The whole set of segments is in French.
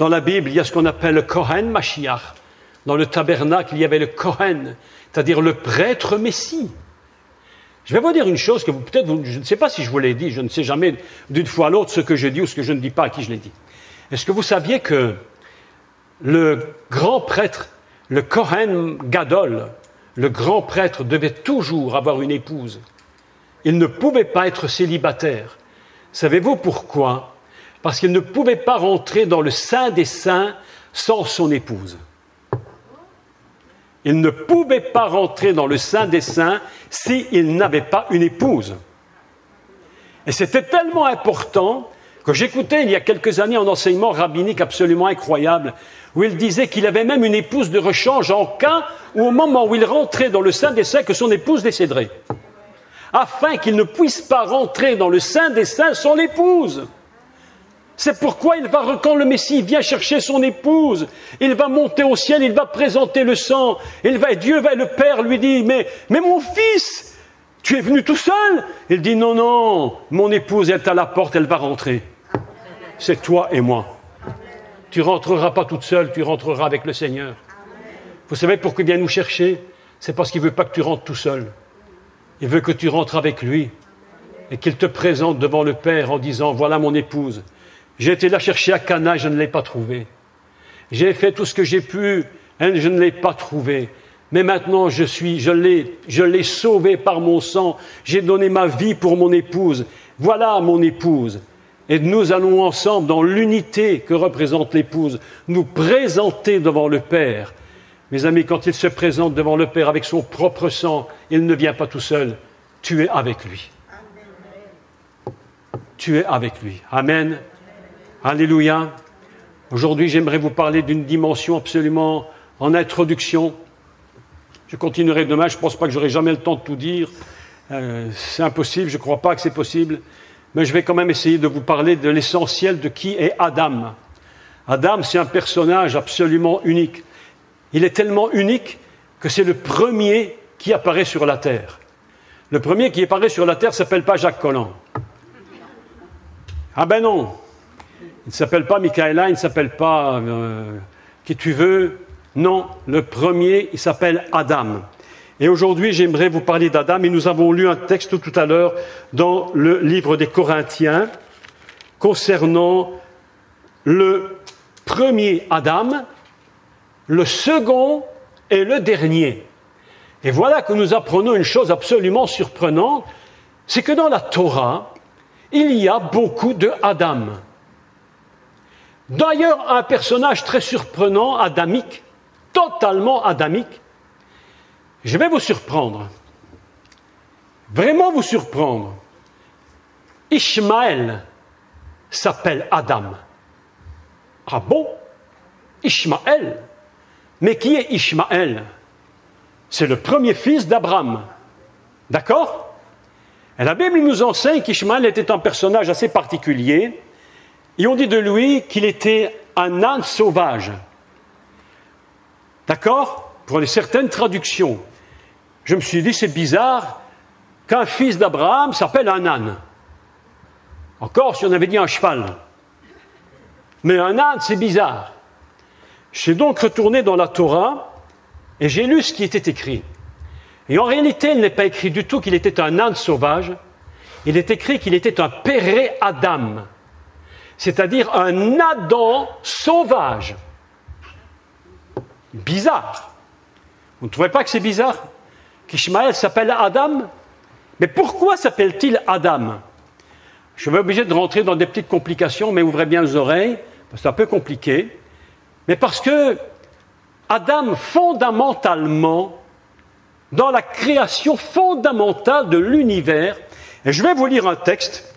Dans la Bible, il y a ce qu'on appelle le Kohen Mashiach. Dans le tabernacle, il y avait le Kohen, c'est-à-dire le prêtre Messie. Je vais vous dire une chose que peut-être, je ne sais pas si je vous l'ai dit, je ne sais jamais d'une fois à l'autre ce que je dis ou ce que je ne dis pas à qui je l'ai dit. Est-ce que vous saviez que le grand prêtre, le Kohen Gadol, le grand prêtre devait toujours avoir une épouse? Il ne pouvait pas être célibataire. Savez-vous pourquoi? Parce qu'il ne pouvait pas rentrer dans le Saint des Saints sans son épouse. Il ne pouvait pas rentrer dans le Saint des Saints s'il n'avait pas une épouse. Et c'était tellement important que j'écoutais il y a quelques années un enseignement rabbinique absolument incroyable, où il disait qu'il avait même une épouse de rechange en cas où, au moment où il rentrait dans le Saint des Saints, que son épouse décéderait, afin qu'il ne puisse pas rentrer dans le Saint des Saints sans l'épouse. C'est pourquoi quand le Messie vient chercher son épouse, il va monter au ciel, il va présenter le sang, le Père lui dit, mais mon fils, tu es venu tout seul? Il dit, non, mon épouse est à la porte, elle va rentrer. C'est toi et moi. Tu rentreras pas toute seule, tu rentreras avec le Seigneur. Vous savez pourquoi il vient nous chercher? C'est parce qu'il veut pas que tu rentres tout seul. Il veut que tu rentres avec lui et qu'il te présente devant le Père en disant, voilà mon épouse. J'ai été la chercher à Cana, je ne l'ai pas trouvée. J'ai fait tout ce que j'ai pu, je ne l'ai pas trouvée. Mais maintenant, je l'ai sauvée par mon sang. J'ai donné ma vie pour mon épouse. Voilà mon épouse. Et nous allons ensemble, dans l'unité que représente l'épouse, nous présenter devant le Père. Mes amis, quand il se présente devant le Père avec son propre sang, il ne vient pas tout seul. Tu es avec lui. Tu es avec lui. Amen. Alléluia. Aujourd'hui, j'aimerais vous parler d'une dimension absolument en introduction. Je continuerai demain, je ne pense pas que j'aurai jamais le temps de tout dire. C'est impossible, je ne crois pas que c'est possible. Mais je vais quand même essayer de vous parler de l'essentiel de qui est Adam. Adam, c'est un personnage absolument unique. Il est tellement unique que c'est le premier qui apparaît sur la terre. Le premier qui apparaît sur la terre ne s'appelle pas Jacques Collin. Ah ben non. Il ne s'appelle pas Michaela, il ne s'appelle pas qui tu veux. Non, le premier, il s'appelle Adam. Et aujourd'hui, j'aimerais vous parler d'Adam. Et nous avons lu un texte tout à l'heure dans le livre des Corinthiens concernant le premier Adam, le second et le dernier. Et voilà que nous apprenons une chose absolument surprenante, c'est que dans la Torah, il y a beaucoup de Adam. D'ailleurs, un personnage très surprenant, adamique, totalement adamique. Je vais vous surprendre, vraiment vous surprendre. Ishmaël s'appelle Adam. Ah bon? Ishmaël? Mais qui est Ishmaël? C'est le premier fils d'Abraham. D'accord? Et la Bible nous enseigne qu'Ishmaël était un personnage assez particulier. Et on dit de lui qu'il était un âne sauvage. D'accord? Pour certaines traductions. Je me suis dit, c'est bizarre qu'un fils d'Abraham s'appelle un âne. Encore si on avait dit un cheval. Mais un âne, c'est bizarre. Je suis donc retourné dans la Torah et j'ai lu ce qui était écrit. Et en réalité, il n'est pas écrit du tout qu'il était un âne sauvage. Il est écrit qu'il était un péré Adam. C'est-à-dire un Adam sauvage. Bizarre. Vous ne trouvez pas que c'est bizarre qu'Ishmaël s'appelle Adam? Mais pourquoi s'appelle-t-il Adam? Je vais être obligé de rentrer dans des petites complications, mais ouvrez bien les oreilles, parce que c'est un peu compliqué. Mais parce que Adam, fondamentalement, dans la création fondamentale de l'univers, et je vais vous lire un texte.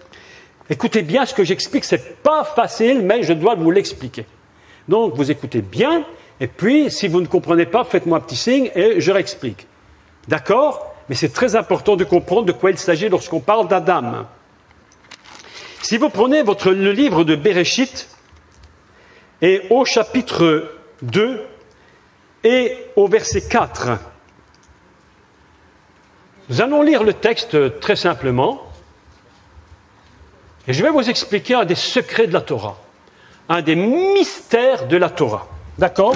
Écoutez bien ce que j'explique, c'est pas facile, mais je dois vous l'expliquer. Donc, vous écoutez bien, et puis, si vous ne comprenez pas, faites-moi un petit signe et je réexplique. D'accord? Mais c'est très important de comprendre de quoi il s'agit lorsqu'on parle d'Adam. Si vous prenez le livre de Béréchit, et au chapitre 2, et au verset 4, nous allons lire le texte très simplement, et je vais vous expliquer un des secrets de la Torah. un des mystères de la Torah. D'accord ?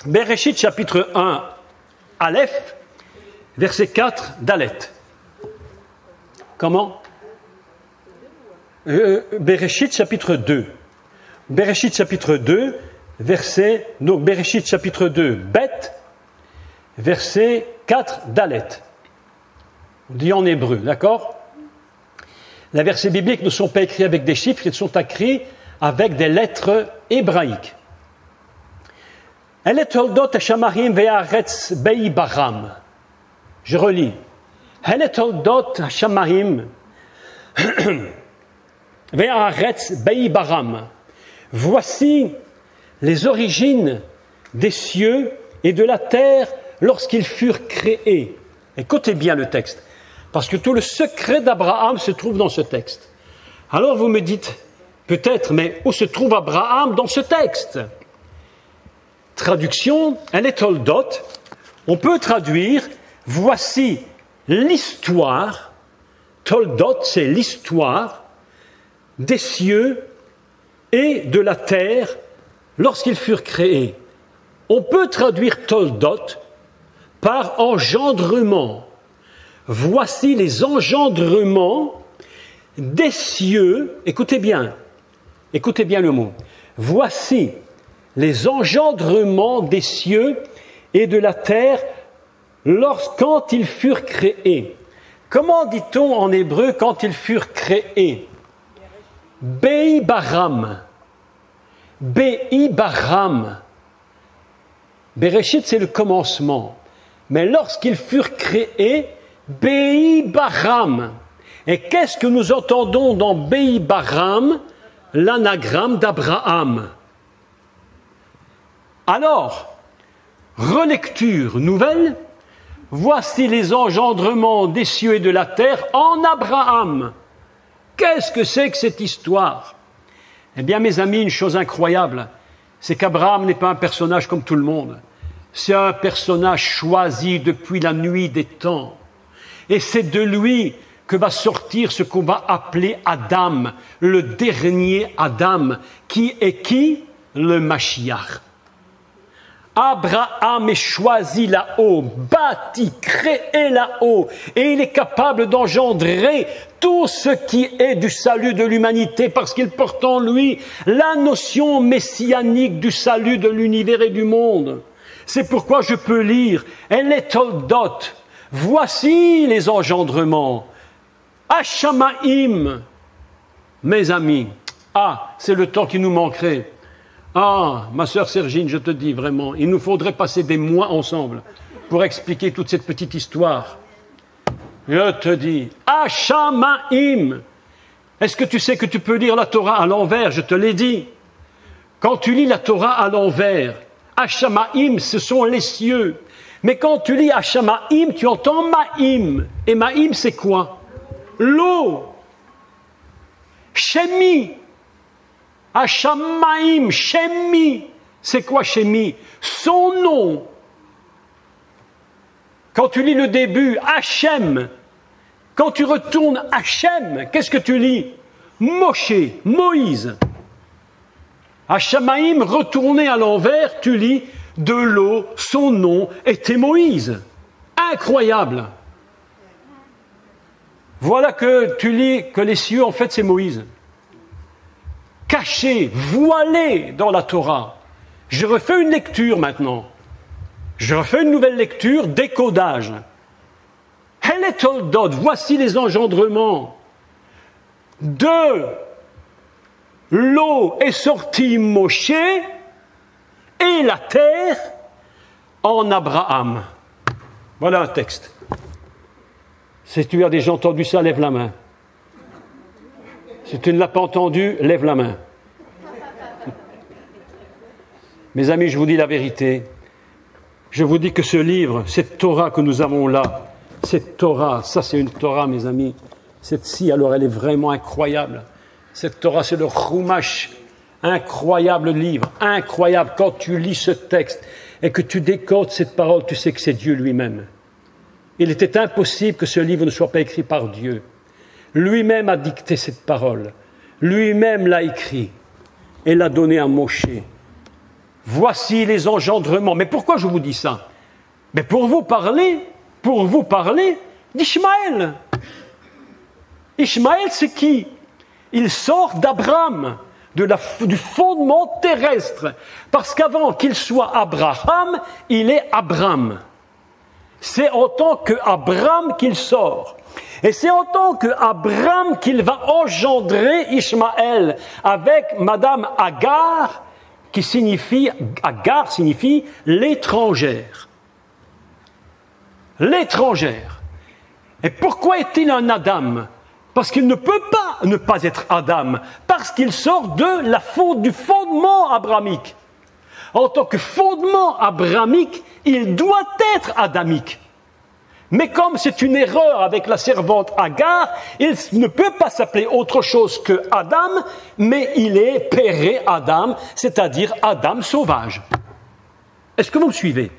Bereshit chapitre 1, Aleph, verset 4 d'Alet. Comment ? Bereshit chapitre 2. Bereshit chapitre 2, verset... Donc Bereshit chapitre 2, Bet, verset 4 d'Alet. On dit en hébreu, d'accord ? Les versets bibliques ne sont pas écrits avec des chiffres, ils sont écrits avec des lettres hébraïques. Je relis. Voici les origines des cieux et de la terre lorsqu'ils furent créés. Écoutez bien le texte, parce que tout le secret d'Abraham se trouve dans ce texte. Alors vous me dites, peut-être, mais où se trouve Abraham dans ce texte ? Traduction, elle est Toldot. On peut traduire, voici l'histoire. Toldot, c'est l'histoire des cieux et de la terre lorsqu'ils furent créés. On peut traduire Toldot par engendrement. Voici les engendrements des cieux. Écoutez bien le mot. Voici les engendrements des cieux et de la terre quand ils furent créés. Comment dit-on en hébreu quand ils furent créés ? Bei-baram. Bei-baram. Bereshit, c'est le commencement. Mais lorsqu'ils furent créés, Bei-baram. Et qu'est-ce que nous entendons dans Bei-baram ? L'anagramme d'Abraham. Alors, relecture nouvelle, voici les engendrements des cieux et de la terre en Abraham. Qu'est-ce que c'est que cette histoire ? Eh bien, mes amis, une chose incroyable, c'est qu'Abraham n'est pas un personnage comme tout le monde. C'est un personnage choisi depuis la nuit des temps. Et c'est de lui que va sortir ce qu'on va appeler Adam, le dernier Adam, qui est qui ? Le Mashiach. Abraham est choisi là-haut, bâti, créé là-haut, et il est capable d'engendrer tout ce qui est du salut de l'humanité, parce qu'il porte en lui la notion messianique du salut de l'univers et du monde. C'est pourquoi je peux lire « Elle est Toldot ». Voici les engendrements. Hashamaim, mes amis. Ah, c'est le temps qui nous manquerait. Ah, ma sœur Sergine, je te dis vraiment, il nous faudrait passer des mois ensemble pour expliquer toute cette petite histoire. Je te dis, Hashamaim. Est-ce que tu sais que tu peux lire la Torah à l'envers ? Je te l'ai dit. Quand tu lis la Torah à l'envers, Hashamaim, ce sont les cieux. Mais quand tu lis Hashamaim, tu entends Maïm. Et Maïm, c'est quoi ? L'eau. Shemi. Hashamaim, Shemi. C'est quoi Shemi ? Son nom. Quand tu lis le début, Hachem. Quand tu retournes Hachem, qu'est-ce que tu lis ? Moshe, Moïse. Hashamaim, retourné à l'envers, tu lis de l'eau, son nom était Moïse. Incroyable. Voilà que tu lis que les cieux, en fait, c'est Moïse. Caché, voilé dans la Torah. Je refais une lecture maintenant. Je refais une nouvelle lecture, décodage. Heletoldod, voici les engendrements. De l'eau est sorti Moshe et la terre en Abraham. Voilà un texte. Si tu as déjà entendu ça, lève la main. Si tu ne l'as pas entendu, lève la main. Mes amis, je vous dis la vérité. Je vous dis que ce livre, cette Torah que nous avons là, cette Torah, ça c'est une Torah, mes amis. Cette-ci, alors elle est vraiment incroyable. Cette Torah, c'est le Chumash. Incroyable livre, incroyable. Quand tu lis ce texte, et que tu décodes cette parole, tu sais que c'est Dieu lui-même. Il était impossible que ce livre ne soit pas écrit par Dieu. Lui-même a dicté cette parole. Lui-même l'a écrit et l'a donné à Moshé. Voici les engendrements. Mais pourquoi je vous dis ça? Mais pour vous parler d'Ishmaël. Ishmaël, c'est qui? Il sort d'Abraham, du fondement terrestre. Parce qu'avant qu'il soit Abraham, il est Abram. C'est en tant qu'Abraham qu'il sort. Et c'est en tant qu'Abraham qu'il va engendrer Ishmaël avec Madame Agar, Agar signifie l'étrangère. L'étrangère. Et pourquoi est-il un Adam? Parce qu'il ne peut pas ne pas être Adam, parce qu'il sort du fondement abrahamique. En tant que fondement abrahamique, il doit être adamique. Mais comme c'est une erreur avec la servante Agar, il ne peut pas s'appeler autre chose que Adam, mais il est Péré Adam, c'est-à-dire Adam sauvage. Est-ce que vous me suivez?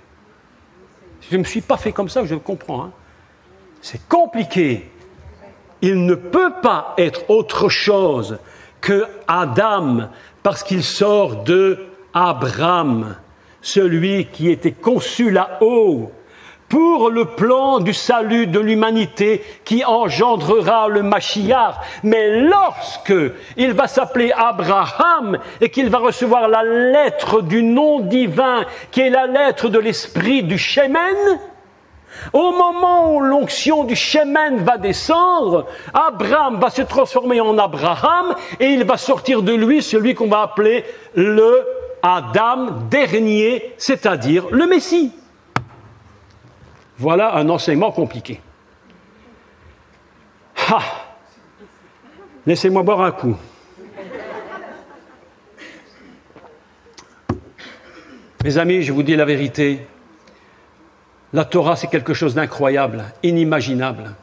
Je ne me suis pas fait comme ça, je comprends. Hein. C'est compliqué. Il ne peut pas être autre chose que Adam, parce qu'il sort de Abraham, celui qui était conçu là-haut, pour le plan du salut de l'humanité qui engendrera le Mashiach. Mais lorsque il va s'appeler Abraham et qu'il va recevoir la lettre du nom divin, qui est la lettre de l'esprit du Shemen, au moment où l'onction du Shemen va descendre, Abraham va se transformer en Abraham et il va sortir de lui celui qu'on va appeler le Adam dernier, c'est-à-dire le Messie. Voilà un enseignement compliqué. Ah, laissez-moi boire un coup. Mes amis, je vous dis la vérité. La Torah, c'est quelque chose d'incroyable, inimaginable.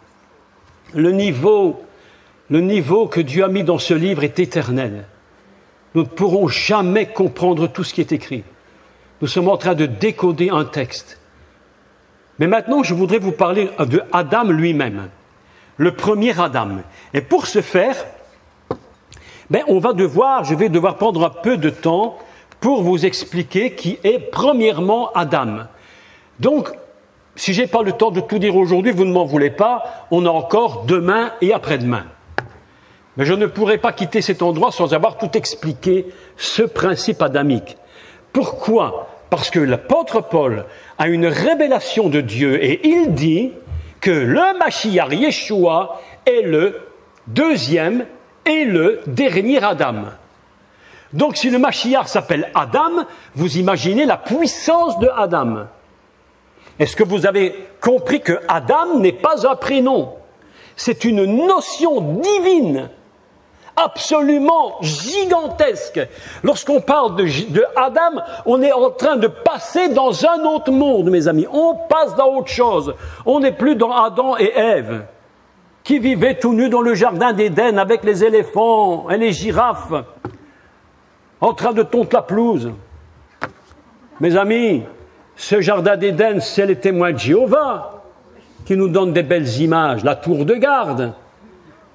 Le niveau que Dieu a mis dans ce livre est éternel. Nous ne pourrons jamais comprendre tout ce qui est écrit. Nous sommes en train de décoder un texte. Mais maintenant, je voudrais vous parler de Adam lui-même, le premier Adam. Et pour ce faire, je vais devoir prendre un peu de temps pour vous expliquer qui est premièrement Adam. Donc, si je n'ai pas le temps de tout dire aujourd'hui, vous ne m'en voulez pas, on a encore demain et après-demain. Mais je ne pourrai pas quitter cet endroit sans avoir tout expliqué, ce principe adamique. Pourquoi ? Parce que l'apôtre Paul a une révélation de Dieu et il dit que le Mashiach Yeshua est le deuxième et le dernier Adam. Donc si le Mashiach s'appelle Adam, vous imaginez la puissance de Adam. Est-ce que vous avez compris que Adam n'est pas un prénom? C'est une notion divine, absolument gigantesque. Lorsqu'on parle de Adam, on est en train de passer dans un autre monde, mes amis. On passe dans autre chose. On n'est plus dans Adam et Ève, qui vivaient tout nus dans le jardin d'Éden avec les éléphants et les girafes, en train de tondre la pelouse. Mes amis, ce jardin d'Éden, c'est les témoins de Jéhovah qui nous donnent des belles images, la tour de garde.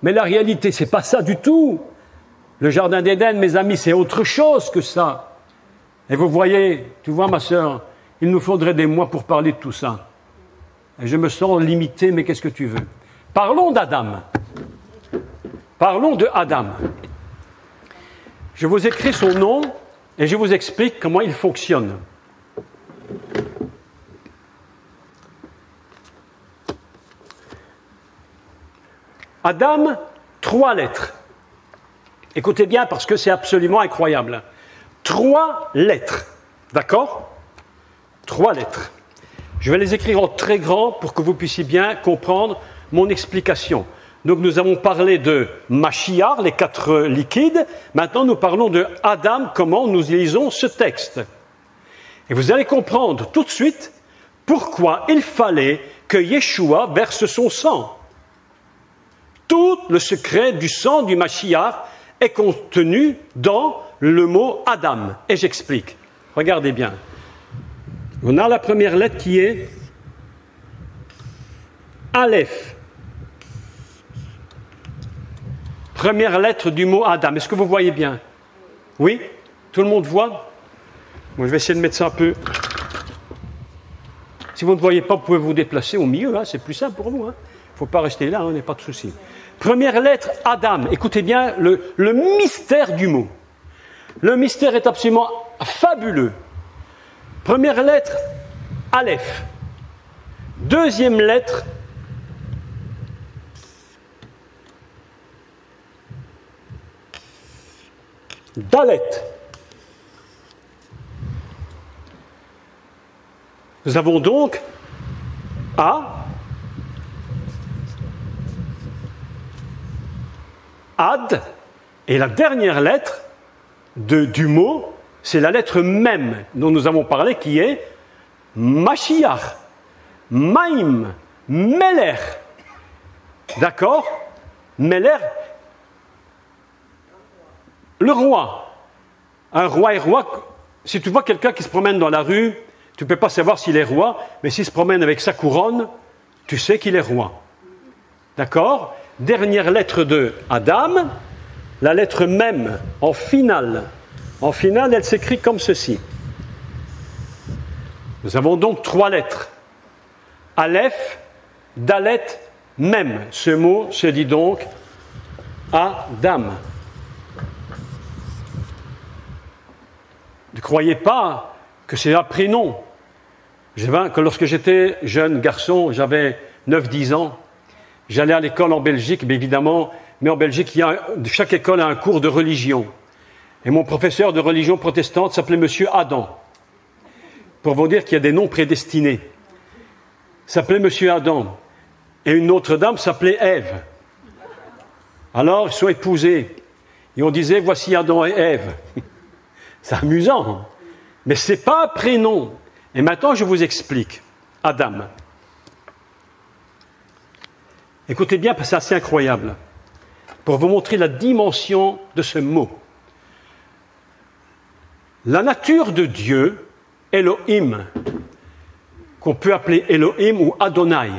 Mais la réalité, c'est pas ça du tout. Le jardin d'Éden, mes amis, c'est autre chose que ça. Et vous voyez, tu vois ma sœur, il nous faudrait des mois pour parler de tout ça. Et je me sens limité, mais qu'est-ce que tu veux? Parlons d'Adam. Parlons de Adam. Je vous écris son nom et je vous explique comment il fonctionne. Adam, 3 lettres. Écoutez bien parce que c'est absolument incroyable. 3 lettres. D'accord? 3 lettres. Je vais les écrire en très grand pour que vous puissiez bien comprendre mon explication. Donc nous avons parlé de Mashiach, les 4 liquides. Maintenant nous parlons de Adam, comment nous lisons ce texte. Et vous allez comprendre tout de suite pourquoi il fallait que Yeshua verse son sang. Tout le secret du sang du Mashiach est contenu dans le mot Adam. Et j'explique. Regardez bien. On a la première lettre qui est Aleph. Première lettre du mot Adam. Est-ce que vous voyez bien? Oui? Tout le monde voit? Moi, je vais essayer de mettre ça un peu. Si vous ne voyez pas, vous pouvez vous déplacer au milieu. Hein, c'est plus simple pour vous. Il ne faut pas rester là, on n'a pas de souci. Première lettre, Adam. Écoutez bien le mystère du mot. Le mystère est absolument fabuleux. Première lettre, Aleph. Deuxième lettre, Dalet. Nous avons donc A, Ad, et la dernière lettre du mot, c'est la lettre Mem dont nous avons parlé, qui est Mashiach, Maïm, Meler. D'accord? Meler, le roi. Un roi est roi. Si tu vois quelqu'un qui se promène dans la rue, tu ne peux pas savoir s'il est roi, mais s'il se promène avec sa couronne, tu sais qu'il est roi. D'accord? Dernière lettre de Adam, la lettre Mem en finale. En finale, elle s'écrit comme ceci. Nous avons donc 3 lettres. Aleph, Dalet, Mem. Ce mot se dit donc Adam. Ne croyez pas que c'est un prénom. Que lorsque j'étais jeune garçon, j'avais 9-10 ans, j'allais à l'école en Belgique, mais évidemment, en Belgique, chaque école a un cours de religion. Et mon professeur de religion protestante s'appelait Monsieur Adam. Pour vous dire qu'il y a des noms prédestinés. Il s'appelait Monsieur Adam. Et une autre dame s'appelait Ève. Alors, ils sont épousés. Et on disait, voici Adam et Ève. C'est amusant. Mais ce n'est pas un prénom. Et maintenant, je vous explique. Adam. Écoutez bien, parce que c'est assez incroyable. Pour vous montrer la dimension de ce mot. La nature de Dieu, Elohim, qu'on peut appeler Elohim ou Adonai.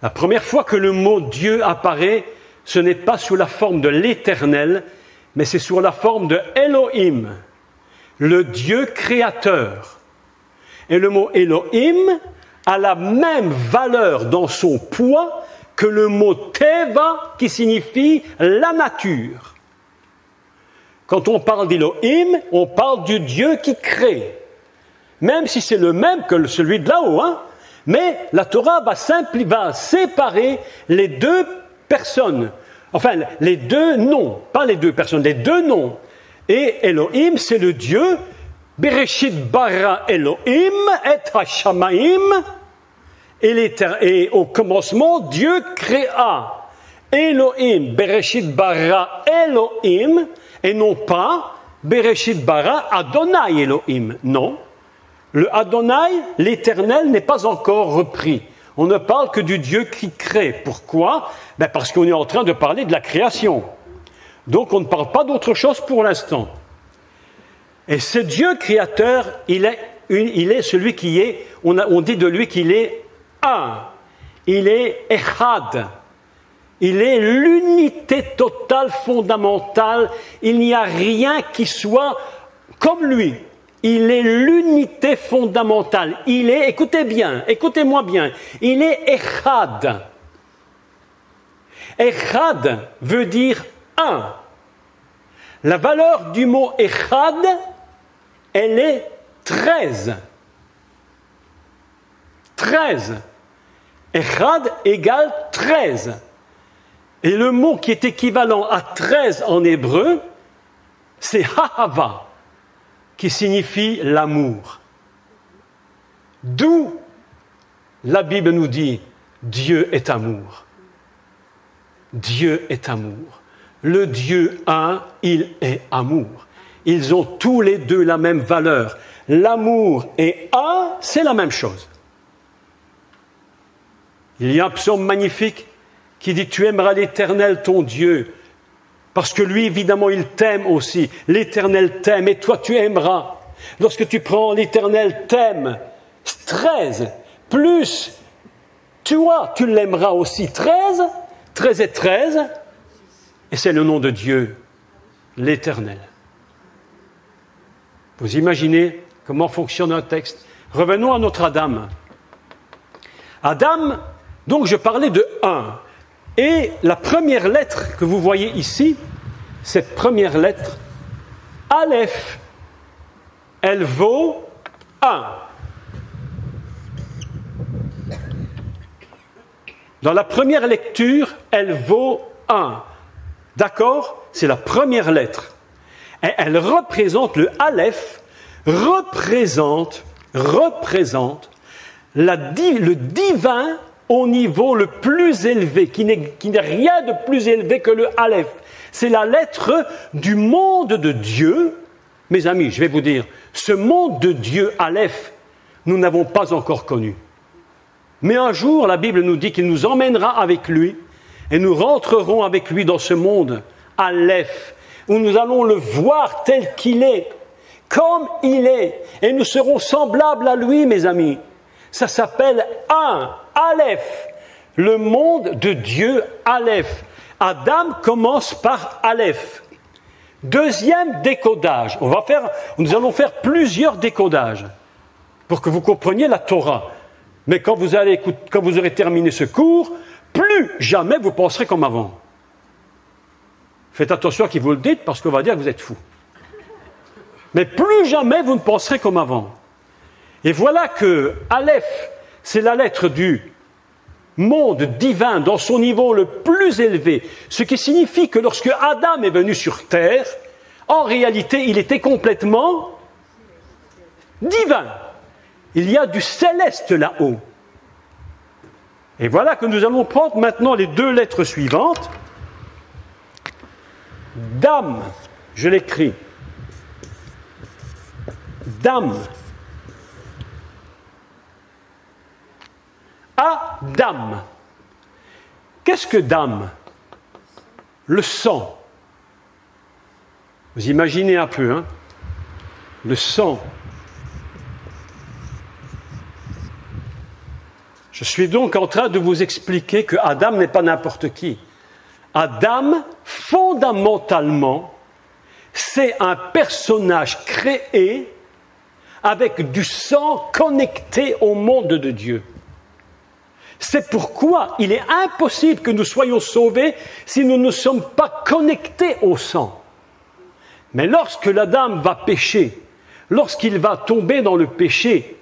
La première fois que le mot Dieu apparaît, ce n'est pas sous la forme de l'Éternel, mais c'est sous la forme de Elohim, le Dieu créateur. Et le mot Elohim a la même valeur dans son poids que le mot Teva, qui signifie la nature. Quand on parle d'Elohim, on parle du Dieu qui crée. Même si c'est le même que celui de là-haut, hein. Mais la Torah va séparer les deux personnes. Enfin, les deux noms, pas les deux personnes, les deux noms. Et Elohim, c'est le Dieu. Bereshit bara Elohim et Hashamaim. Et au commencement, Dieu créa. Elohim, Bereshit bara Elohim, et non pas Bereshit bara Adonai Elohim. Non. Le Adonai, l'Éternel, n'est pas encore repris. On ne parle que du Dieu qui crée. Pourquoi? Parce qu'on est en train de parler de la création. Donc on ne parle pas d'autre chose pour l'instant. Et ce Dieu créateur, il est celui qui est, on dit de lui qu'il est un. Il est Echad. Il est l'unité totale, fondamentale. Il n'y a rien qui soit comme lui. Il est l'unité fondamentale. Il est, écoutez bien, écoutez-moi bien, il est Echad. Echad veut dire un. La valeur du mot Echad, elle est 13. 13. Echad égale 13. Et le mot qui est équivalent à 13 en hébreu, c'est Hahava, qui signifie l'amour. D'où la Bible nous dit Dieu est amour. Dieu est amour. Le Dieu un, il est amour. Ils ont tous les deux la même valeur. L'amour et un, c'est la même chose. Il y a un psaume magnifique qui dit « Tu aimeras l'Éternel, ton Dieu ». Parce que lui, évidemment, il t'aime aussi. L'Éternel t'aime et toi, tu aimeras. Lorsque tu prends l'Éternel t'aime, 13, plus toi, tu l'aimeras aussi. 13 et 13, et c'est le nom de Dieu, l'Éternel. Vous imaginez comment fonctionne un texte? Revenons à notre Adam. Adam, donc je parlais de 1. Et la première lettre que vous voyez ici, cette première lettre, Aleph, elle vaut 1. Dans la première lecture, elle vaut 1. D'accord? C'est la première lettre. Et elle représente, le Aleph, représente le divin au niveau le plus élevé, qui n'est rien de plus élevé que le Aleph. C'est la lettre du monde de Dieu. Mes amis, je vais vous dire, ce monde de Dieu, Aleph, nous n'avons pas encore connu. Mais un jour, la Bible nous dit qu'il nous emmènera avec lui et nous rentrerons avec lui dans ce monde, Aleph, où nous allons le voir tel qu'il est, comme il est, et nous serons semblables à lui, mes amis. Ça s'appelle Aleph, le monde de Dieu, Aleph. Adam commence par Aleph. Deuxième décodage. Nous allons faire plusieurs décodages pour que vous compreniez la Torah. Mais quand vous aurez terminé ce cours, plus jamais vous penserez comme avant. Faites attention à qui vous le dites, parce qu'on va dire que vous êtes fou. Mais plus jamais vous ne penserez comme avant. Et voilà que Aleph, c'est la lettre du monde divin dans son niveau le plus élevé. Ce qui signifie que lorsque Adam est venu sur terre, en réalité, il était complètement divin. Il y a du céleste là-haut. Et voilà que nous allons prendre maintenant les deux lettres suivantes. Dam, je l'écris. Dam. Adam. Qu'est-ce que dam? Le sang. Vous imaginez un peu, hein? Le sang. Je suis donc en train de vous expliquer que Adam n'est pas n'importe qui. Adam, fondamentalement, c'est un personnage créé avec du sang connecté au monde de Dieu. C'est pourquoi il est impossible que nous soyons sauvés si nous ne sommes pas connectés au sang. Mais lorsque l'Adam va pécher, lorsqu'il va tomber dans le péché,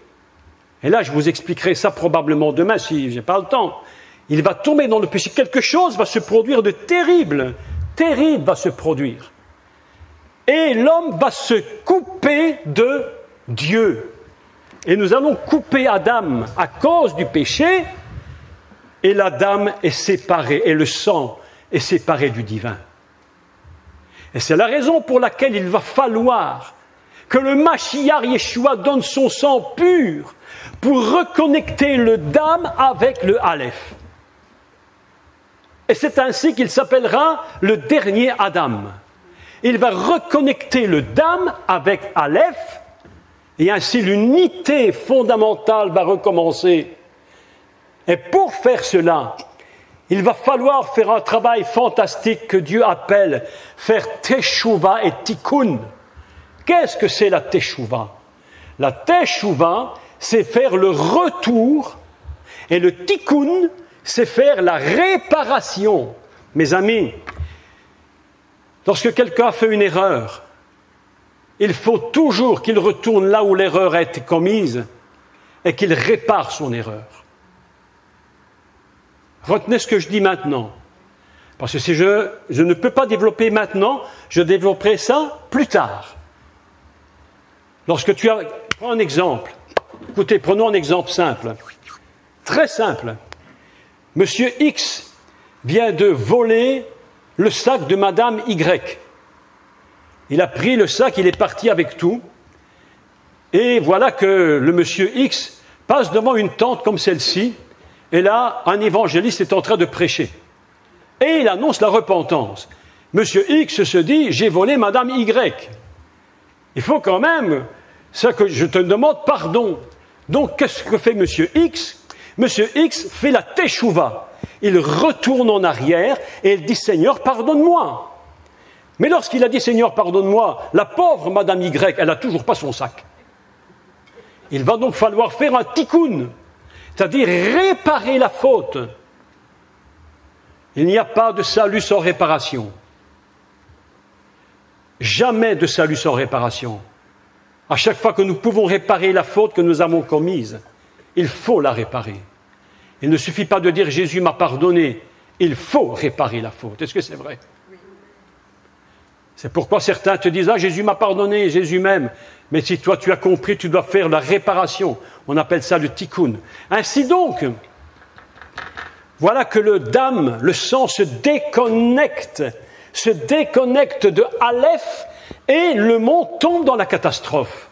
et là je vous expliquerai ça probablement demain si je n'ai pas le temps, il va tomber dans le péché, quelque chose va se produire de terrible, terrible va se produire. Et l'homme va se couper de Dieu. Et nous allons couper Adam à cause du péché, et l'Adam est séparé, et le sang est séparé du divin. Et c'est la raison pour laquelle il va falloir que le Mashiach Yeshua donne son sang pur pour reconnecter le Dam avec le Aleph. Et c'est ainsi qu'il s'appellera le dernier Adam. Il va reconnecter le Dam avec Aleph, et ainsi l'unité fondamentale va recommencer. Et pour faire cela, il va falloir faire un travail fantastique que Dieu appelle faire teshuva et tikkun. Qu'est-ce que c'est la teshuva? La teshuva, c'est faire le retour, et le tikkun, c'est faire la réparation. Mes amis, lorsque quelqu'un a fait une erreur, il faut toujours qu'il retourne là où l'erreur a été commise et qu'il répare son erreur. Retenez ce que je dis maintenant. Parce que si je ne peux pas développer maintenant, je développerai ça plus tard. Lorsque tu as... Prends un exemple. Écoutez, prenons un exemple simple. Très simple. Monsieur X vient de voler le sac de Madame Y. Il a pris le sac, il est parti avec tout. Et voilà que le monsieur X passe devant une tente comme celle-ci. Et là, un évangéliste est en train de prêcher. Et il annonce la repentance. Monsieur X se dit, j'ai volé Madame Y. Il faut quand même, ça que je te demande pardon. Donc, qu'est-ce que fait M. X? M. X fait la teshuva. Il retourne en arrière et il dit « Seigneur, pardonne-moi ». Mais lorsqu'il a dit « Seigneur, pardonne-moi », la pauvre Madame Y, elle n'a toujours pas son sac. Il va donc falloir faire un tikkun, c'est-à-dire réparer la faute. Il n'y a pas de salut sans réparation. Jamais de salut sans réparation. À chaque fois que nous pouvons réparer la faute que nous avons commise, il faut la réparer. Il ne suffit pas de dire « Jésus m'a pardonné », il faut réparer la faute. Est-ce que c'est vrai? C'est pourquoi certains te disent « Ah, Jésus m'a pardonné, Jésus m'aime ». Mais si toi tu as compris, tu dois faire la réparation. On appelle ça le tikkun. Ainsi donc, voilà que le sang se déconnecte de Aleph et le monde tombe dans la catastrophe.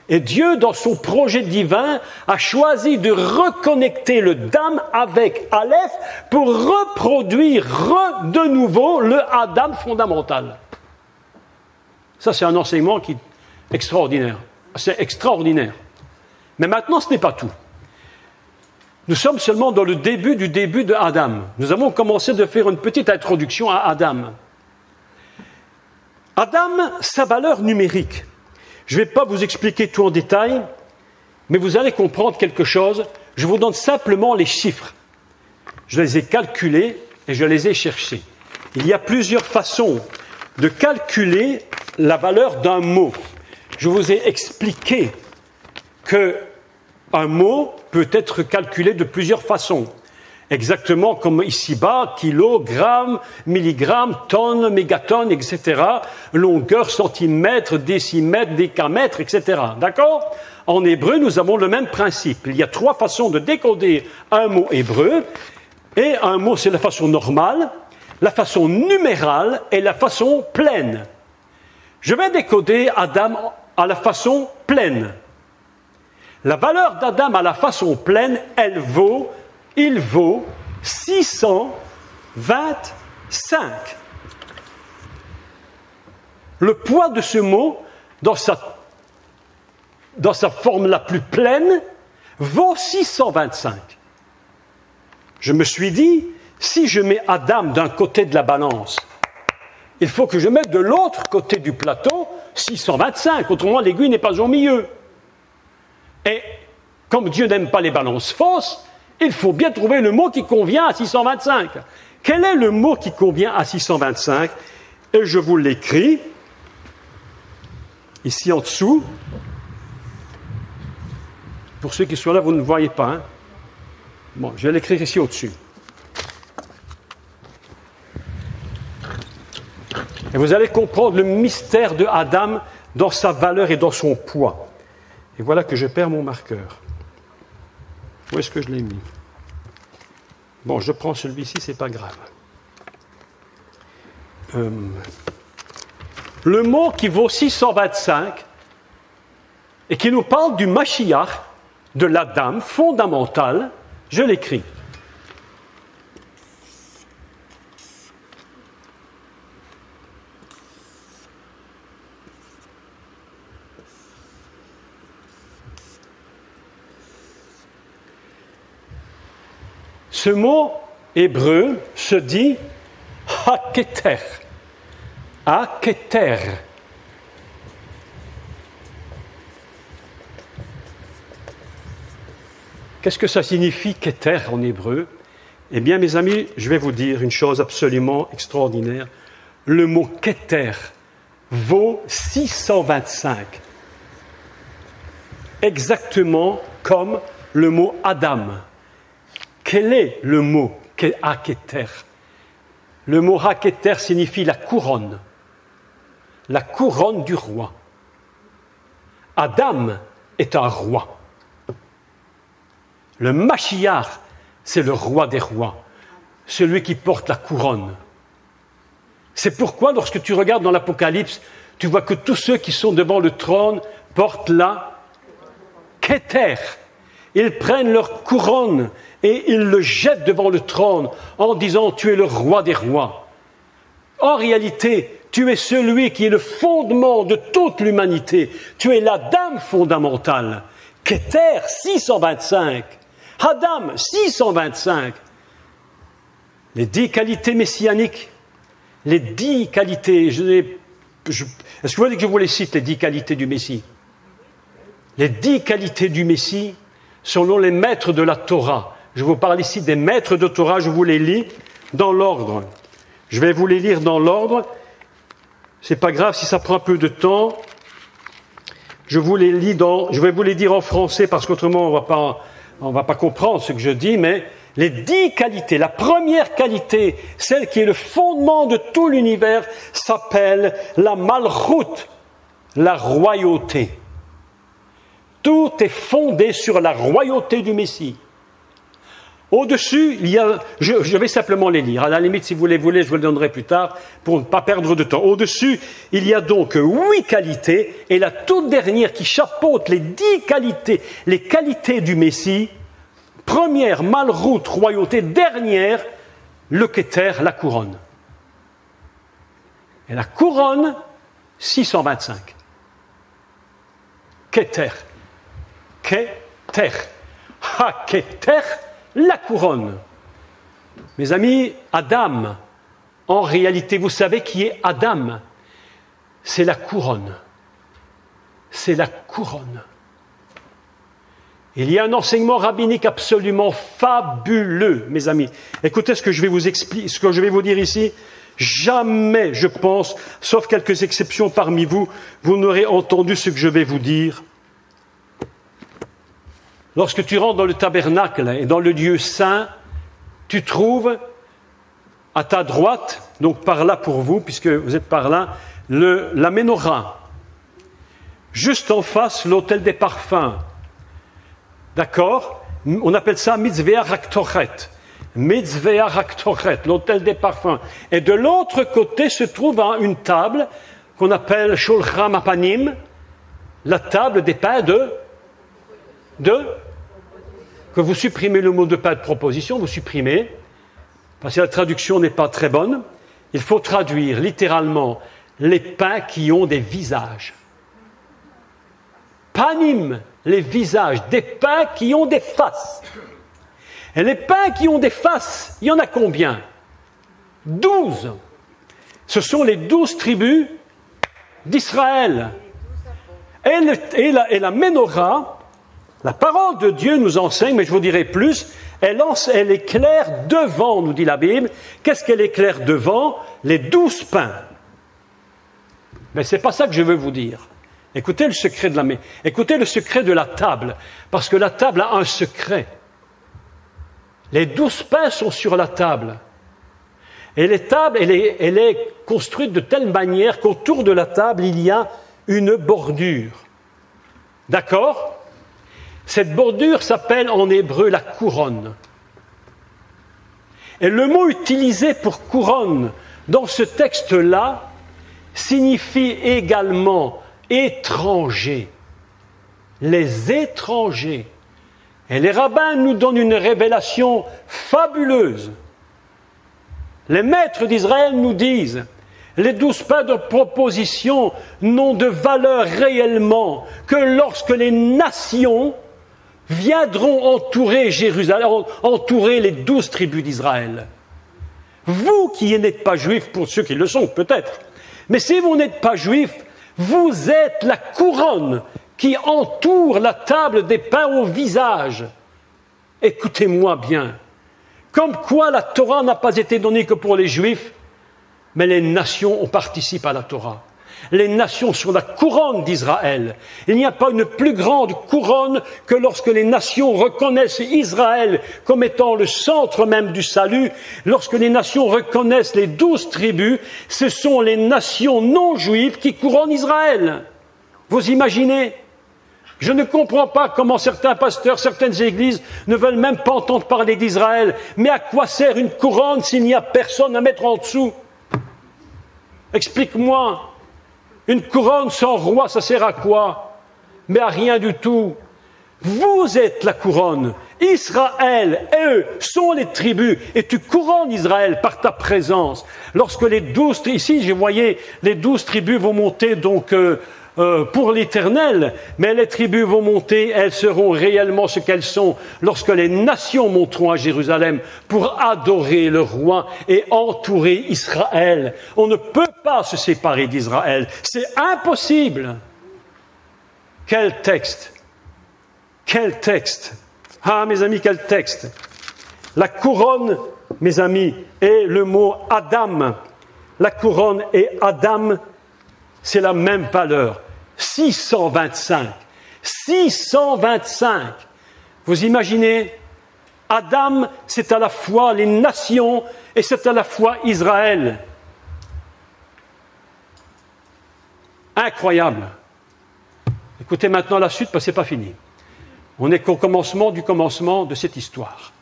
Et Dieu, dans son projet divin, a choisi de reconnecter le Dam avec Aleph pour reproduire de nouveau le Adam fondamental. Ça, c'est un enseignement qui est extraordinaire. C'est extraordinaire. Mais maintenant, ce n'est pas tout. Nous sommes seulement dans le début du début de Adam. Nous avons commencé de faire une petite introduction à Adam. Adam, sa valeur numérique. Je ne vais pas vous expliquer tout en détail, mais vous allez comprendre quelque chose. Je vous donne simplement les chiffres. Je les ai calculés et je les ai cherchés. Il y a plusieurs façons de calculer la valeur d'un mot. Je vous ai expliqué qu'un mot peut être calculé de plusieurs façons. Exactement comme ici-bas, kilogramme, milligramme, tonne, mégatonne, etc. Longueur, centimètre, décimètre, décamètre, etc. D'accord? En hébreu, nous avons le même principe. Il y a 3 façons de décoder un mot hébreu. Et un mot, c'est la façon normale, la façon numérale et la façon pleine. Je vais décoder Adam à la façon pleine. La valeur d'Adam à la façon pleine, il vaut 625. Le poids de ce mot, dans sa forme la plus pleine, vaut 625. Je me suis dit, si je mets Adam d'un côté de la balance, il faut que je mette de l'autre côté du plateau 625, autrement l'aiguille n'est pas au milieu. Et comme Dieu n'aime pas les balances fausses, il faut bien trouver le mot qui convient à 625. Quel est le mot qui convient à 625? Et je vous l'écris ici en dessous. Pour ceux qui sont là, vous ne voyez pas. Hein? Bon, je vais l'écrire ici au-dessus. Et vous allez comprendre le mystère de Adam dans sa valeur et dans son poids. Et voilà que je perds mon marqueur. Où est-ce que je l'ai mis? Bon, je prends celui-ci, c'est pas grave. Le mot qui vaut 625 et qui nous parle du Mashiach, de l'Adam fondamental, je l'écris. Ce mot hébreu se dit haketer. Haketer. Qu'est-ce que ça signifie keter en hébreu? Eh bien, mes amis, je vais vous dire une chose absolument extraordinaire. Le mot keter vaut 625. Exactement comme le mot Adam. Quel est le mot haketer? Le mot haketer signifie la couronne du roi. Adam est un roi. Le Mashiach, c'est le roi des rois, celui qui porte la couronne. C'est pourquoi, lorsque tu regardes dans l'Apocalypse, tu vois que tous ceux qui sont devant le trône portent la keter. Ils prennent leur couronne et ils le jettent devant le trône en disant « Tu es le roi des rois ». En réalité, tu es celui qui est le fondement de toute l'humanité. Tu es la dame fondamentale. Keter, 625. Adam, 625. Les 10 qualités messianiques. Les 10 qualités. Est-ce que vous voulez que je vous les cite, les 10 qualités du Messie? Les 10 qualités du Messie, selon les maîtres de la Torah. Je vous parle ici des maîtres de Torah, je vous les lis dans l'ordre. Je vais vous les lire dans l'ordre. C'est pas grave si ça prend un peu de temps. Je vais vous les dire en français parce qu'autrement on va pas comprendre ce que je dis, mais les 10 qualités, la première qualité, celle qui est le fondement de tout l'univers, s'appelle la malchut, la royauté. Tout est fondé sur la royauté du Messie. Au-dessus, il y a, je vais simplement les lire. À la limite, si vous les voulez, je vous les donnerai plus tard pour ne pas perdre de temps. Au-dessus, il y a donc 8 qualités et la toute dernière qui chapeaute les 10 qualités, les qualités du Messie. Première, malchut, royauté. Dernière, le Keter, la couronne. Et la couronne, 625. Keter. Keter. Ha, Keter, la couronne. Mes amis, Adam, en réalité, vous savez qui est Adam? C'est la couronne. C'est la couronne. Il y a un enseignement rabbinique absolument fabuleux, mes amis. Écoutez ce que je vais vous expliquer, ce que je vais vous dire ici. Jamais, je pense, sauf quelques exceptions parmi vous, vous n'aurez entendu ce que je vais vous dire. Lorsque tu rentres dans le tabernacle et dans le lieu saint, tu trouves à ta droite, donc par là pour vous, puisque vous êtes par là, la menorah. Juste en face, l'autel des parfums. D'accord? On appelle ça Mitzvah Raktoret. Mitzvah Raktoret, l'autel des parfums. Et de l'autre côté se trouve une table qu'on appelle Shulchan Apanim, la table des pains que vous supprimez le mot de pain de proposition, vous supprimez, parce que la traduction n'est pas très bonne. Il faut traduire littéralement les pains qui ont des visages. Panim, les visages, des pains qui ont des faces. Et les pains qui ont des faces, il y en a combien? 12. Ce sont les 12 tribus d'Israël. Et la menorah, la parole de Dieu nous enseigne, mais je vous dirai plus, elle éclaire devant, nous dit la Bible. Qu'est-ce qu'elle éclaire devant? Les 12 pains. Mais ce n'est pas ça que je veux vous dire. Écoutez le secret de la table, parce que la table a un secret. Les 12 pains sont sur la table. Et les tables, elle est construite de telle manière qu'autour de la table, il y a une bordure. D'accord? Cette bordure s'appelle en hébreu la couronne. Et le mot utilisé pour couronne dans ce texte-là signifie également étrangers. Les étrangers. Et les rabbins nous donnent une révélation fabuleuse. Les maîtres d'Israël nous disent, les 12 pains de proposition n'ont de valeur réellement que lorsque les nations viendront entourer Jérusalem, entourer les 12 tribus d'Israël. Vous qui n'êtes pas juifs, pour ceux qui le sont peut-être, mais si vous n'êtes pas juifs, vous êtes la couronne qui entoure la table des pains au visage. Écoutez-moi bien. Comme quoi la Torah n'a pas été donnée que pour les Juifs, mais les nations participent à la Torah. Les nations sont la couronne d'Israël. Il n'y a pas une plus grande couronne que lorsque les nations reconnaissent Israël comme étant le centre même du salut. Lorsque les nations reconnaissent les 12 tribus, ce sont les nations non juives qui couronnent Israël. Vous imaginez? Je ne comprends pas comment certains pasteurs, certaines églises ne veulent même pas entendre parler d'Israël. Mais à quoi sert une couronne s'il n'y a personne à mettre en dessous? Explique-moi. Une couronne sans roi, ça sert à quoi? Mais à rien du tout. Vous êtes la couronne. Israël, eux, sont les tribus. Et tu couronnes Israël par ta présence. Lorsque les 12, ici, je voyais, les 12 tribus vont monter donc pour l'Éternel, mais les tribus vont monter, elles seront réellement ce qu'elles sont lorsque les nations monteront à Jérusalem pour adorer le roi et entourer Israël. On ne peut pas se séparer d'Israël, c'est impossible. Quel texte! Quel texte! Ah, mes amis, quel texte! La couronne, mes amis, est le mot Adam. La couronne et Adam, c'est la même valeur. 625. 625. Vous imaginez? Adam, c'est à la fois les nations et c'est à la fois Israël. Incroyable. Écoutez maintenant la suite parce que ce n'est pas fini. On est qu'au commencement du commencement de cette histoire.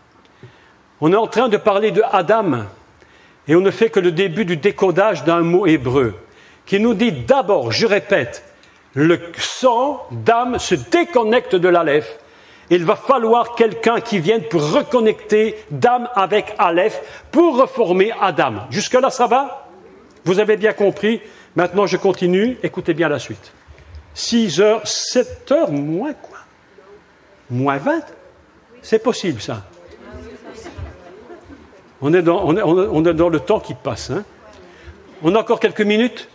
On est en train de parler de Adam et on ne fait que le début du décodage d'un mot hébreu qui nous dit d'abord, je répète, le sang d'âme se déconnecte de l'aleph. Il va falloir quelqu'un qui vienne pour reconnecter d'âme avec aleph pour reformer Adam. Jusque-là, ça va? Vous avez bien compris? Maintenant, je continue. Écoutez bien la suite. 6 heures, 7 heures, moins quoi? Moins 20? C'est possible, ça. On est dans le temps qui passe. Hein. On a encore quelques minutes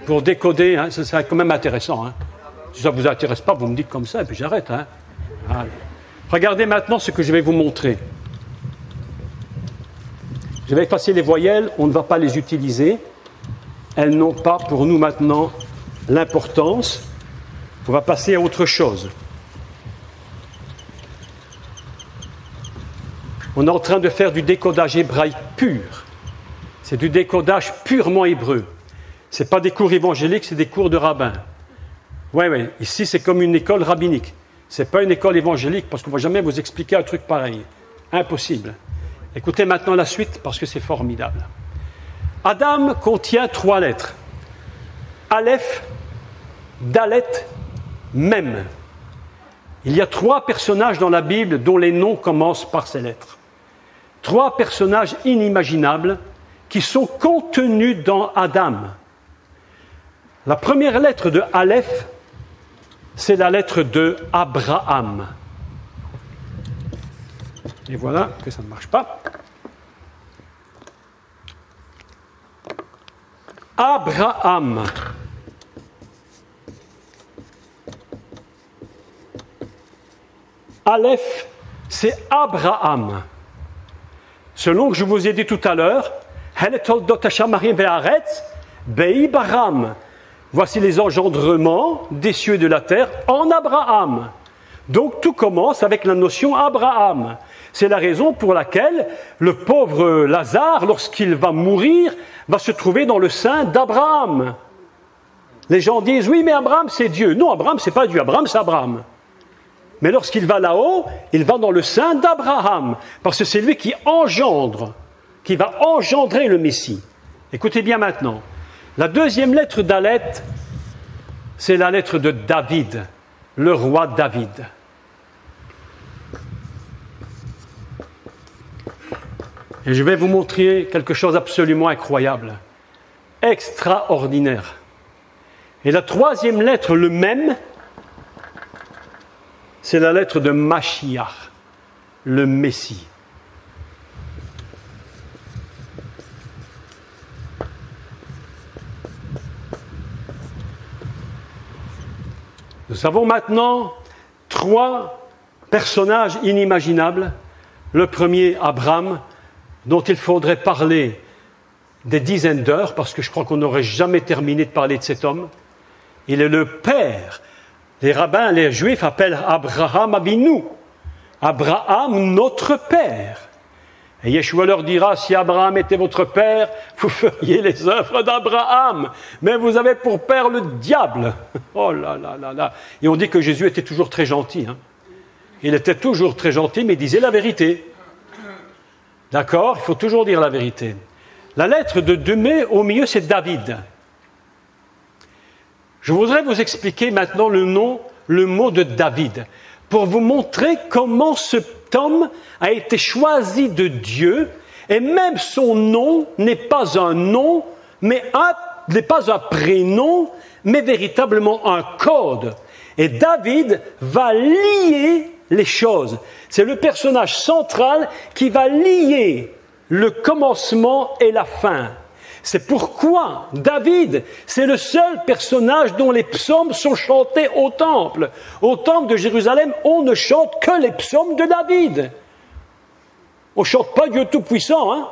pour décoder. Hein. C'est quand même intéressant. Hein. Si ça ne vous intéresse pas, vous me dites comme ça et puis j'arrête. Hein. Allez. Regardez maintenant ce que je vais vous montrer. Je vais effacer les voyelles. On ne va pas les utiliser. Elles n'ont pas pour nous maintenant l'importance. On va passer à autre chose. On est en train de faire du décodage hébraïque pur. C'est du décodage purement hébreu. Ce n'est pas des cours évangéliques, c'est des cours de rabbins. Oui. Ici, c'est comme une école rabbinique. Ce n'est pas une école évangélique, parce qu'on ne va jamais vous expliquer un truc pareil. Impossible. Écoutez maintenant la suite, parce que c'est formidable. Adam contient 3 lettres. Aleph, Dalet, Mem. Il y a 3 personnages dans la Bible dont les noms commencent par ces lettres. 3 personnages inimaginables qui sont contenus dans Adam. La première lettre de Aleph, c'est la lettre de Abraham. Et voilà que ça ne marche pas. Abraham. Aleph, c'est Abraham. Selon que je vous ai dit tout à l'heure, voici les engendrements des cieux et de la terre en Abraham. Donc tout commence avec la notion Abraham. C'est la raison pour laquelle le pauvre Lazare, lorsqu'il va mourir, va se trouver dans le sein d'Abraham. Les gens disent, oui, mais Abraham, c'est Dieu. Non, Abraham, c'est pas Dieu. Abraham, c'est Abraham. Mais lorsqu'il va là-haut, il va dans le sein d'Abraham, parce que c'est lui qui engendre, qui va engendrer le Messie. Écoutez bien maintenant. La deuxième lettre d'Aleph, c'est la lettre de David, le roi David. Et je vais vous montrer quelque chose d'absolument incroyable, extraordinaire. Et la troisième lettre, le même, c'est la lettre de Mashiach, le Messie. Nous avons maintenant 3 personnages inimaginables. Le premier, Abraham, dont il faudrait parler des dizaines d'heures, parce que je crois qu'on n'aurait jamais terminé de parler de cet homme. Il est le père. Les rabbins, les juifs appellent Abraham Abinu. Abraham, notre père. Et Yeshua leur dira, si Abraham était votre père, vous feriez les œuvres d'Abraham. Mais vous avez pour père le diable. Oh là là là là. Et on dit que Jésus était toujours très gentil. Hein. Il était toujours très gentil, mais il disait la vérité. D'accord? Il faut toujours dire la vérité. La lettre de Demé, au milieu, c'est David. Je voudrais vous expliquer maintenant le mot de David, pour vous montrer comment cet homme a été choisi de Dieu, et même son nom n'est pas un nom, n'est pas un prénom, mais véritablement un code. Et David va lier les choses. C'est le personnage central qui va lier le commencement et la fin. C'est pourquoi David, c'est le seul personnage dont les psaumes sont chantés au temple. Au temple de Jérusalem, on ne chante que les psaumes de David. On ne chante pas Dieu Tout-Puissant, hein?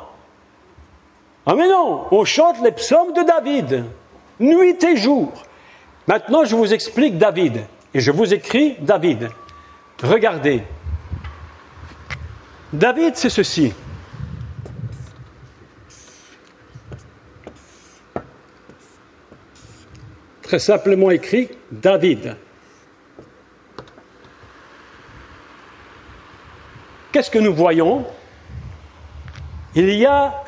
Ah mais non, on chante les psaumes de David, nuit et jour. Maintenant, je vous explique David, et je vous écris David. Regardez. David, c'est ceci. Très simplement écrit, David. Qu'est-ce que nous voyons? Il y a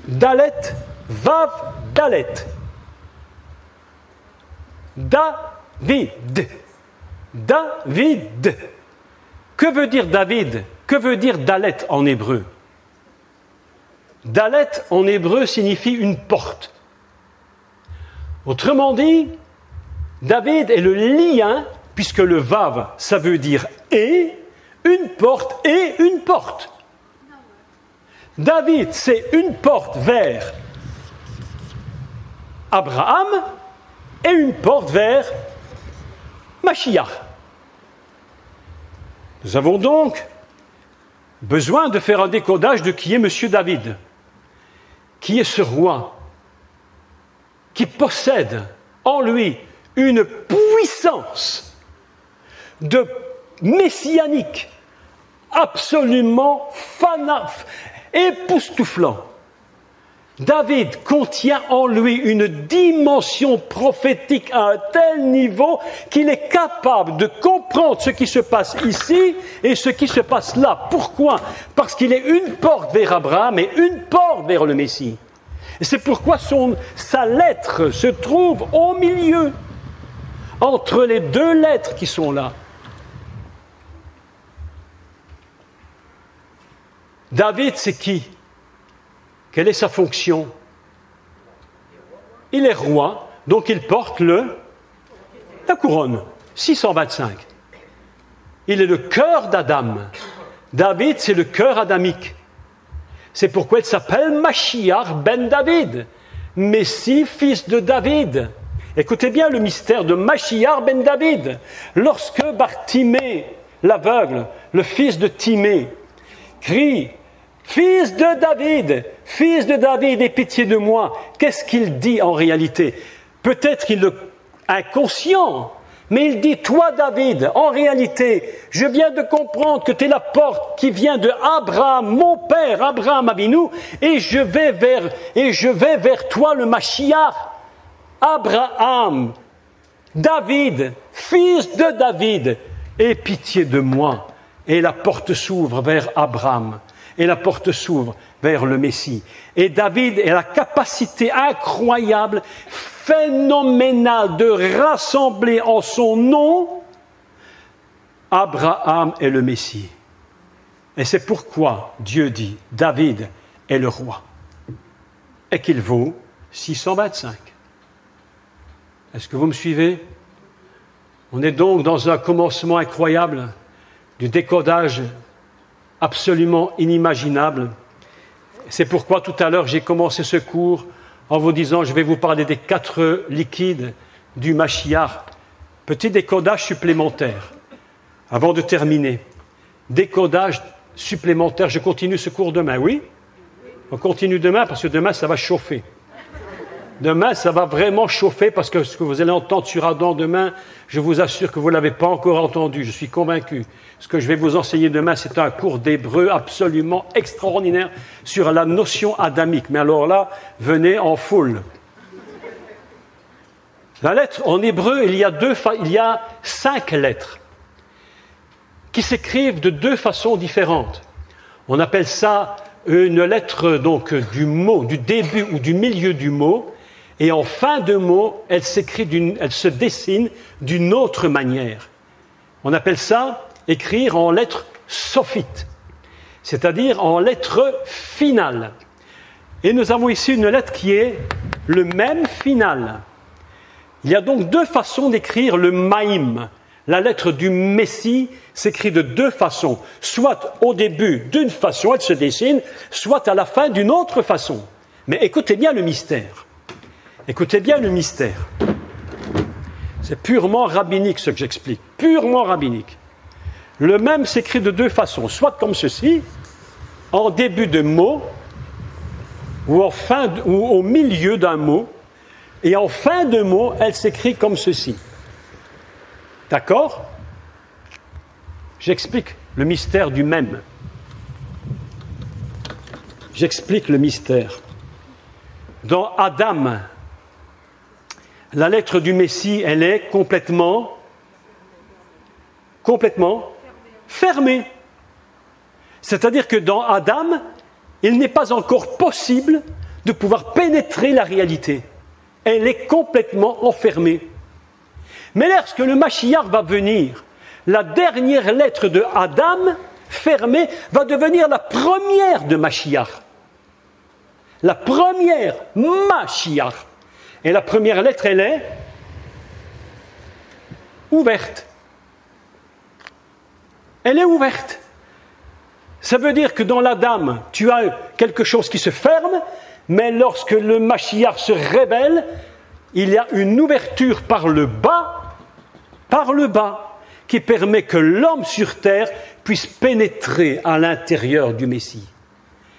Dalet, Vav, Dalet. David. David. Que veut dire David? Que veut dire Dalet en hébreu? Dalet en hébreu signifie une porte. Autrement dit, David est le lien, puisque le Vav, ça veut dire et, une porte et une porte. David, c'est une porte vers Abraham et une porte vers Mashiach. Nous avons donc besoin de faire un décodage de qui est Monsieur David. Qui est ce roi qui possède en lui une puissance de messianique absolument époustouflant. David contient en lui une dimension prophétique à un tel niveau qu'il est capable de comprendre ce qui se passe ici et ce qui se passe là. Pourquoi? Parce qu'il est une porte vers Abraham et une porte vers le Messie. Et c'est pourquoi sa lettre se trouve au milieu, entre les deux lettres qui sont là. David, c'est qui? Quelle est sa fonction? Il est roi, donc il porte la couronne, 625. Il est le cœur d'Adam. David, c'est le cœur adamique. C'est pourquoi il s'appelle Mashiach ben David, Messie, fils de David. Écoutez bien le mystère de Mashiach ben David. Lorsque Bartimée, l'aveugle, le fils de Timée, crie « Fils de David, aie pitié de moi », qu'est-ce qu'il dit en réalité? Peut-être qu'il est inconscient, mais il dit « Toi, David, en réalité, je viens de comprendre que tu es la porte qui vient de Abraham, mon père, Abraham Avinu, et je vais vers toi, le Mashiach, Abraham, David, fils de David, aie pitié de moi. » Et la porte s'ouvre vers Abraham. Et la porte s'ouvre vers le Messie. Et David a la capacité incroyable, phénoménale de rassembler en son nom Abraham et le Messie. Et c'est pourquoi Dieu dit David est le roi et qu'il vaut 625. Est-ce que vous me suivez? On est donc dans un commencement incroyable du décodage absolument inimaginable. C'est pourquoi tout à l'heure j'ai commencé ce cours en vous disant je vais vous parler des 4 liquides du Mashiach. Petit décodage supplémentaire avant de terminer. Décodage supplémentaire. Je continue ce cours demain, oui? On continue demain parce que demain ça va chauffer. Demain, ça va vraiment chauffer parce que ce que vous allez entendre sur Adam demain, je vous assure que vous ne l'avez pas encore entendu, je suis convaincu. Ce que je vais vous enseigner demain, c'est un cours d'hébreu absolument extraordinaire sur la notion adamique. Mais alors là, venez en foule. La lettre, en hébreu, il y a 5 lettres qui s'écrivent de 2 façons différentes. On appelle ça une lettre donc du mot, du début ou du milieu du mot. Et en fin de mot, elle se dessine d'une autre manière. On appelle ça écrire en lettres sophites, c'est-à-dire en lettres finales. Et nous avons ici une lettre qui est le même final. Il y a donc deux façons d'écrire le Maïm. La lettre du Messie s'écrit de deux façons. Soit au début d'une façon, elle se dessine, soit à la fin d'une autre façon. Mais écoutez bien le mystère. Écoutez bien le mystère. C'est purement rabbinique ce que j'explique. Purement rabbinique. Le même s'écrit de deux façons. Soit comme ceci, en début de mot, ou au milieu d'un mot, et en fin de mot, elle s'écrit comme ceci. D'accord? J'explique le mystère du même. J'explique le mystère. Dans Adam, la lettre du Messie, elle est complètement fermée. C'est-à-dire que dans Adam, il n'est pas encore possible de pouvoir pénétrer la réalité. Elle est complètement enfermée. Mais lorsque le Mashiach va venir, la dernière lettre de Adam, fermée, va devenir la première de Mashiach. La première, Mashiach. Et la première lettre, elle est ouverte. Elle est ouverte. Ça veut dire que dans l'Adam, tu as quelque chose qui se ferme, mais lorsque le Mashiach se révèle, il y a une ouverture par le bas, qui permet que l'homme sur terre puisse pénétrer à l'intérieur du Messie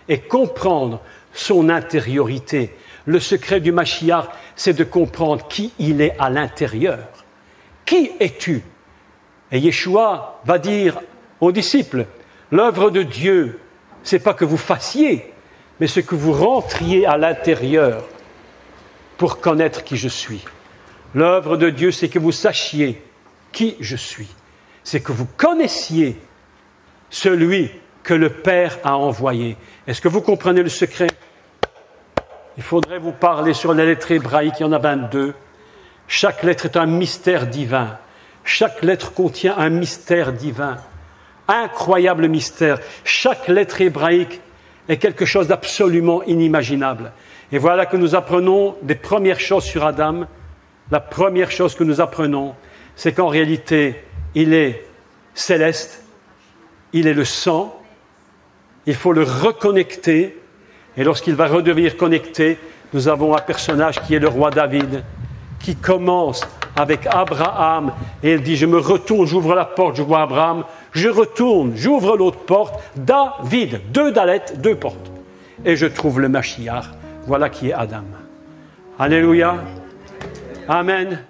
et comprendre son intériorité. Le secret du Mashiach, c'est de comprendre qui il est à l'intérieur. Qui es-tu? Et Yeshua va dire aux disciples, l'œuvre de Dieu, c'est pas que vous fassiez, mais c'est que vous rentriez à l'intérieur pour connaître qui je suis. L'œuvre de Dieu, c'est que vous sachiez qui je suis. C'est que vous connaissiez celui que le Père a envoyé. Est-ce que vous comprenez le secret? Il faudrait vous parler sur les lettres hébraïques, il y en a 22. Chaque lettre est un mystère divin. Chaque lettre contient un mystère divin. Incroyable mystère. Chaque lettre hébraïque est quelque chose d'absolument inimaginable. Et voilà que nous apprenons des premières choses sur Adam. La première chose que nous apprenons, c'est qu'en réalité, il est céleste, il est le sang, il faut le reconnecter, et lorsqu'il va redevenir connecté, nous avons un personnage qui est le roi David, qui commence avec Abraham, et il dit, je me retourne, j'ouvre la porte, je vois Abraham, je retourne, j'ouvre l'autre porte, David, 2 Daleth, 2 portes, et je trouve le Mashiach, voilà qui est Adam. Alléluia, Amen.